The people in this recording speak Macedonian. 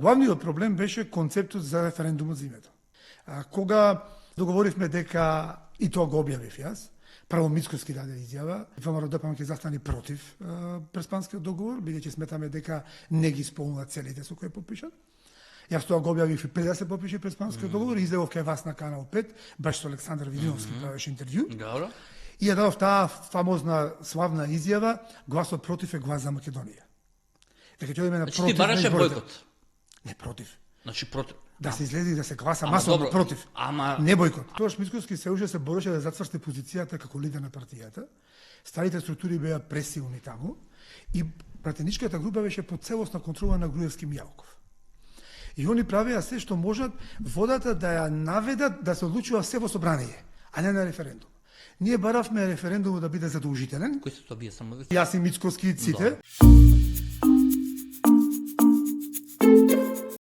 главниот проблем беше концептот за референдумот за името. Кога договоривме дека, и тоа го објавив јас, прво Мицкоски даде изјава, ВМРО-ДПМН ќе застане против Преспанскиот договор, бидејќи сметаме дека не ги исполнува целите со кои подпишат. Јас тоа го објавив и пред да се подпише Преспанскиот договор, излегов кај вас на Канал 5, баш со Александар Видиновски правеше интервју. Добро. И ја дадов таа фамозна славна изјава, гласот против е глас за Македонија. Дека ќе одиме на Значи против. ти бараше бойкот. Не против. Значи против. Да се излезе и да се гласа Ама масовно добро, против. ама- Не бойкот. Тоаш Мицкоски се уште се бореше да зацврсти позицијата како лидер на партијата. Старите структури беа пресилни таму и пратеничката група беше под целосна контрола на Груевски Мијалков. И они правеа се што можат водата да ја наведат да се одлучува се во собрание, а не на референдум. Ние баравме референдумот да биде задолжителен. Кои се тоа бие само? Јас и Мицкоски и ците.